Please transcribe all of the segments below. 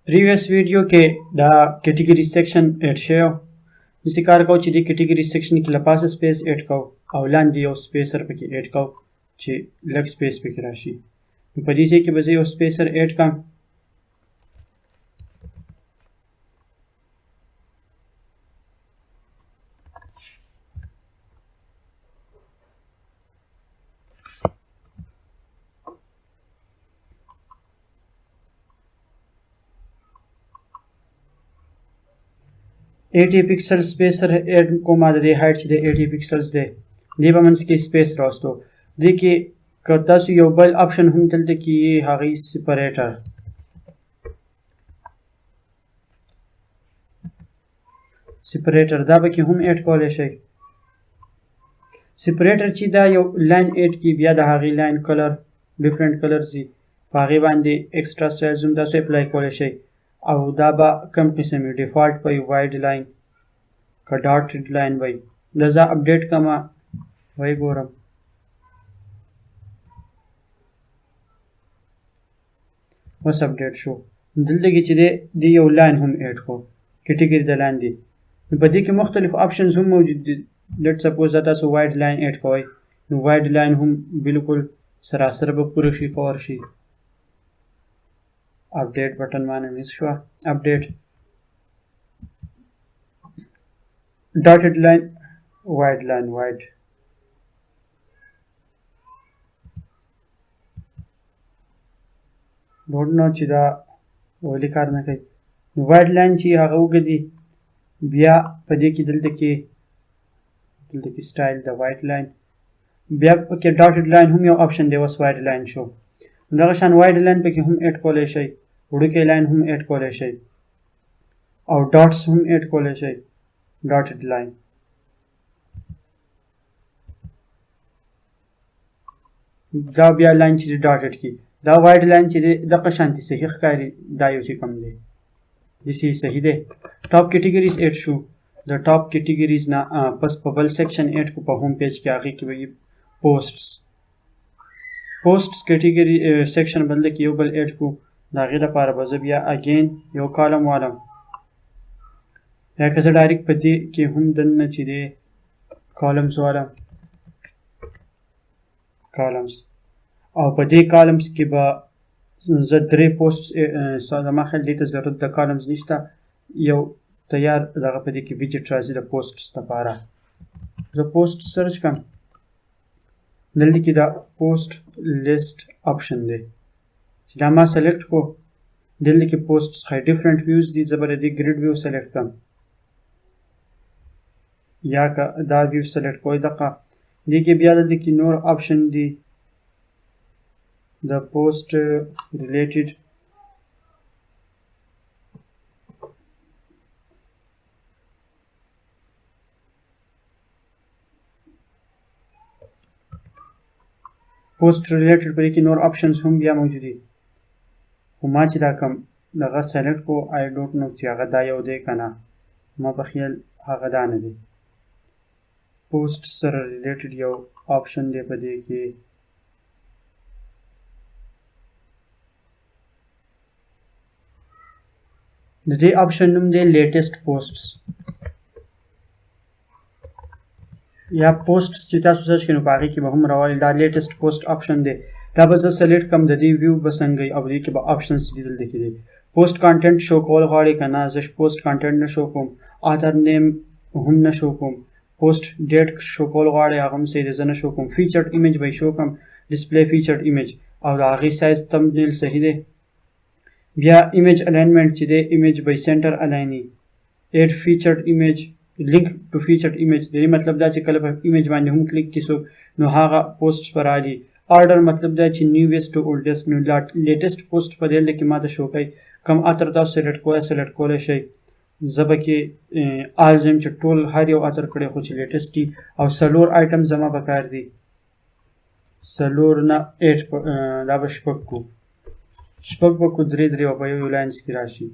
پریویس ویډیو کې دا کټګوري سیکشن اډ شوی داسې کار کوو چې د کټګوري سیکشن کې له پاسه سپیس اډ کوو او لاندې یو سپیسر پکې اډ کوو چې لږ سپیس پکې راشي. نو په دې ځای کې به زه یو سپیسر اډ کړم. ایټي پکسل سپیسر اډ کوم د دې هایټ چې د 80 پکسلز دی دې به منځ کې سپیس راوستو. دې کې که تاسو یو بل آپشن هم دلته کې هغه سپریټر دا به کې هم اډ کولی شئ. سپریټر چې دا یو لاین اډ کې بیا د هغې لاین کلر ډیفرنٹ کلرز وي په هغې باندې ایکسټرا سټایلز هم تاسو اپلای کولی شئ او دا به کم قسم وي. ډیفالټ به وي وایډ لاین که ډاټډ لاین به وي. دا زه اپډیټ کړمه وایي ګورم اوس اپډیټ شو. دلته کې چې دی یو لاین هم اډ کړو کټګوري د لاندې. نو په دې کې مختلف آپشنز هم موجود دي. لیټ سپوز دا تاسو وایډ لاین اډ کوئ نو وایډ لاین هم بالکل سراسر به پوره شي کور شي. اپډیټ بټن باندې مس شوه. اپډیټ ډاټډ لاین وایډ لاین وایډ ډوډ نو چې دا ولې کار نه کوي. نو وایډ لاین چې هغه وګدي بیا په دې کې دلته کې سټایل د وایډ لاین بیا پکې ډاټډ لاین هم یو آپشن دی. اوس وایډ لاین شو. دغه شان وایډ لاین پکې هم اډ کولی شئ وړوکی لاین هم اډ کولی شئ او ډاټس هم اډ کولی شئ ډاټډ لاین. دا بیا لاین چې ډاټډ کی دا وایډ لاین چې دغه شانتي صحیح ښکاري دا یو چې کم دی داسې صحیح دی. ټاپ کټګوریز اډ شو. د ټاپ کټګوریز نه پس په بل سیکشن اډ کو په هوم پیج کې هغې کې به وي پوسټس کټګوري سیکشن بل کې یو بل اډ کو. د هغې لپاره به زه بیا اګین یو کالم والم یا که زه ډایرکټ په دې کې هم دننه چې دی کالمز والم کالمز او په دې کالمز کې به زه 3 پوسټس زما خیال دې ته ضرورت د کالمز نشته. یو تیار دغه په دې کې ویجټ راځي د پوسټس لپاره. زه پوسټ سرچ کړم. دلته کې دا پوسټ لیست آپشن دی چې دا ما سلیکټ کړو. دلته کې پوسټ ښایي ډیفرنٹ ویوز دي. زه به د دې ګریډ ویو سلیکټ کړم یا که دا ویو سلیکټ کوئ دغه دې کې بیا دلته کې نور آپشن دي د پوسټ ریلیټډ پوسټ ریلیټډ په دې کې نور آپشنز هم بیا موجود دي خو ما چې دا کم دغه سلیکټ کو آی ډونټ نو چې هغه دا یو دی که نه ما په خیال هغه دا نه دی. پوسټ سره ریلیټډ یو آپشن دی په دې کې د دې آپشن نوم دی لیټیسټ پوسټس یا پوسټ چې تاسو سرچ کړئ نو په هغې کې به هم راولي. دا لیټیسټ پوسټ آپشن دی. دا به زه سلیکټ کړم د دې ویو به څنګه وي او دې کې به آپشنز دي دلته کې دي. پوسټ کانټینټ شو کول غواړئ که نه زه پوسټ کانټینټ نه شو کوم. آتھر نیم هم نه شو کوم. پوسټ ډیټ شو کول غواړئ هغه هم صحیح دی زه نه شو کوم. فیچرډ ایمیج به یې شو کړم ډسپلی فیچرډ ایمیج او د هغې سایز تمبنیل صحیح دی. بیا ایمیج الاینمنټ چې دی ایمیج به یې سینټر الایني. ایډ فیچرډ ایمیج لینک ټو فیچرډ ایمیج د دې مطلب دا چې کله په ایمیج باندې هم کلیک کیسو نو هغه پوسټ به راځي. آرډر مطلب دا چې نیویسټ ټو اولډیسټ نو لیټیسټ پوسټ په دې کې ماته شو کوي کم اتر تاسو سلیکټ کولی شئ. زه به کې آل زم چې ټول هر یو اتر کړی خو چې لیټیسټ دي او 4 آیټم زما په کار دي 4 نه 8 دا به شپږ کو 3 په یو لاینز کې راشي.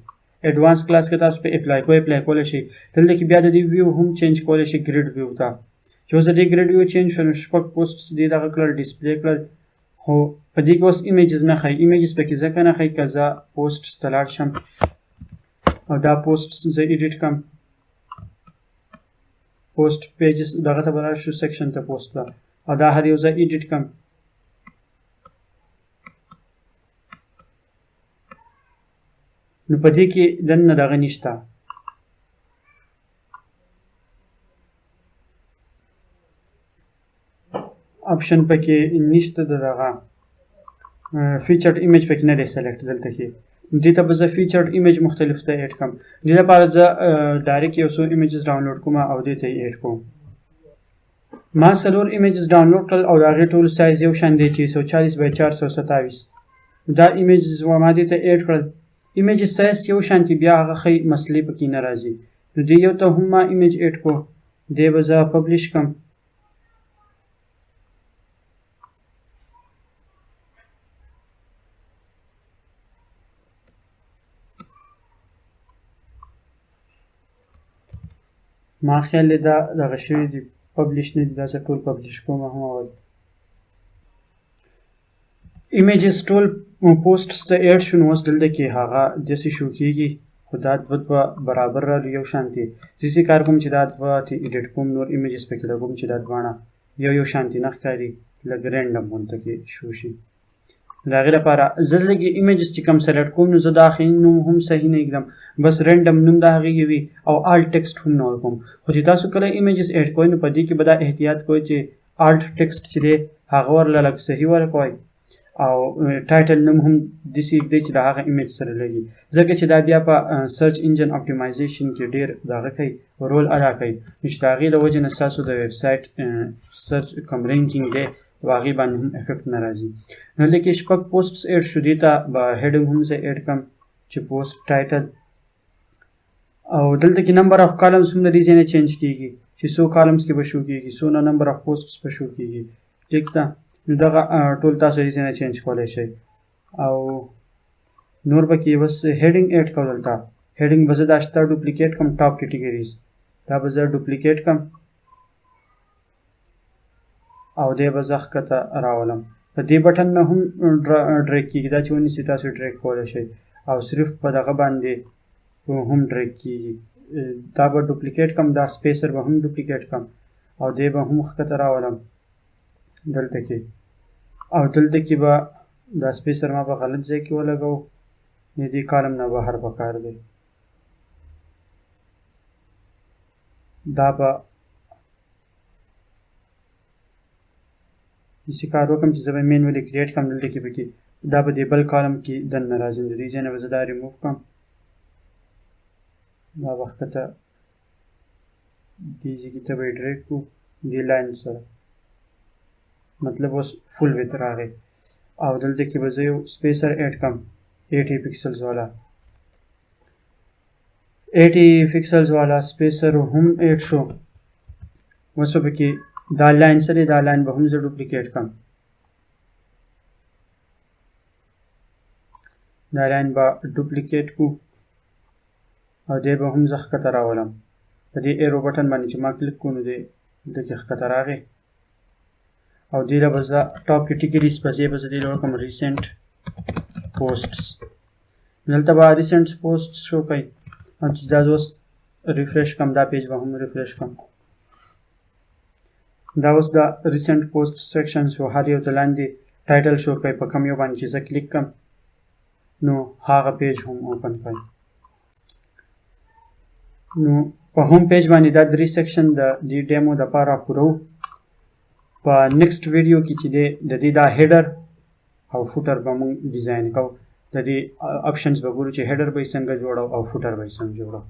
ایڈوانس کلاس کې تاسو په اپلای کولی شئ. دلته کې بیا د دې ویو هم چینج کولی شئ ګریډ ویو ته چې اوس د دې ګریډ ویو چینج شو نو شپږ پوسټس دې دغه کړل ډسپلی کړل خو په دې کې اوس ایمیجز نه ښایي. ایمیجز پکې ځکه نه ښایي که زه پوسټس ته لاړ شم او دا پوسټ زه ایډیټ کم پوسټ پیجز دغه ته به راشو سیکشن ته پوسټ ته او دا هر یو زه ایډیټ کم نو په دې کې دننه دغه نشته آپشن پکې نشته د دغه فیچرډ ایمیج پکې نه دی سلیکټ دلته کې دې ته به زه فیچرډ ایمیج مختلف ته ایډ کم دې لپاره زه ډایرکټ یو څو ایمیجز ډاونلوډ کوم او دې ته یې ایډ کوم ما څلور ایمیجز ډاونلوډ کړل او د هغې ټول سایز یو شان دی چې 140 بای 427 دا ایمیجز ما دې ته ایډ کړل ایمیجز سایز یو شانتي بیا هغه ښیي مسلې پکې نه راځي نو دې یو ته هم ما ایمیج ایډ کو دې به زه پبلش کم ما خیال دی دا دغه شوي دي پبلش نه دي دا زه ټول پبلش کوم هم اول ایمیجز ټول پوسټس ته ایډ شو نو اوس دلته کې هغه داسې شو کېږي خو دا دوه برابر رالو یو شانتي داسې کار کوم چې دا دوه ته ایډیټ کوم نور ایمیجز پکې لګوم چې دا دواړه یو شانتي نه ښکاري لږ رینډم غونته کې شو شي د هغې لپاره زه لږې ایمیجز چې کوم سلیکټ کوم نو زه د هغې نوم هم صحیح نه ایږدم بس رینډم نوم د هغې وي او آلټ ټیکسټ هم نه ورکوم خو چې تاسو کله ایمیجز ایډ کوئ نو په دې کې به دا احتیاط کوئ چې آلټ ټیکسټ چې دی هغه ورله لږ صحیح ورکوئ او ټایټل نوم هم داسې ایږدئ چې د هغه ایمیج سره لګي ځکه چې دا بیا په سرچ انجن اپټیمایزیشن کې ډېر دغه کوي رول ادا کوي نو چې د هغې له وجې نه ستاسو د ویب سایټ سرچ کوم رینکینګ دی په هغې باندې هم افیکټ نه راځي نو دلته کې شپږ پوسټس ایډ شو دې ته به هیډنګ هم زه ایډ کړم چې پوسټ ټایټل او دلته کې نمبر اف کالمز هم د دې ځای نه چینج کېږي چې څو کالمز کې به شو کېږي څونه نمبر اف پوسټس به شو کېږي ټیک ده نو دغه ټول تاسو دې ځای نه چینج کولی شئ او نور به کې بس هیډنګ ایډ کوم دلته هیډنګ به زه دا شته ډوپلیکیټ کړم ټاپ کیټګریز دا به زه ډوپلیکیټ کړم او دی به زه ښکته راولم په دې بټن نه هم ډریګ کېږي دا چې ونیسئ تاسو ډریګ کولی شئ او صرف په دغه باندې هم ډریګ کېږي دا به ډوپلیکیټ کړم دا سپیسر به هم ډوپلیکیټ کړم او دی به هم ښکته راولم دلته کې او دلته کې به دا سپیسر ما په غلط ځای کې ولګوو د دې کالم نه بهر پکار دی دا به داسې کار وکړم چې زه به مینولي کریټ کړم دلته کې پکې دا به دې بل کالم کې دننه راځي د دې ځای نه به زه دا ریموف کړم دا به ښکته دې ځای کې ته به یې ډریګ کړو دې لاین سره مطلب اوس فل ویت راغی او دلته کې به زه یو سپیسر ایډ کړم 80 پکسلز والا 80 پکسلز والا سپیسر هم ایډ شو اوس به پکې دا لاین سره دا لاین به هم زه ډوپلیکیټ کړم دا لاین به ډوپلیکیټ کړو او دی به هم زه ښکته راولم په دې ایرو بټن باندې چې ما کلیک کړو نو دی دلته کې ښکته راغی او دې له به زه ټاپ کیټګریز په ځای به زه دې له ورکړم ریسنټ پوسټس دلته به ریسنټ پوسټس شو کوي او چې دا زه اوس ریفریش کړم دا پیج به هم ریفریش کړم دا اوس د ریسنټ پوسټ سیکشن شو هر یو ته لاندې ټایټل شو کوي په کوم یو باندې چې زه کلیک کړم نو هغه پیج هم اوپن کوي نو په هوم پیج باندې دا درې سیکشن د دې ډیمو دپاره پوره په نیکسټ ویډیو کې چې دی د دې دا هیډر او فوټر به موږ ډیزاین کوو د دې آپشنز به ګورو چې هیډر به یې څنګه جوړو او فوټر به یې څنګه جوړو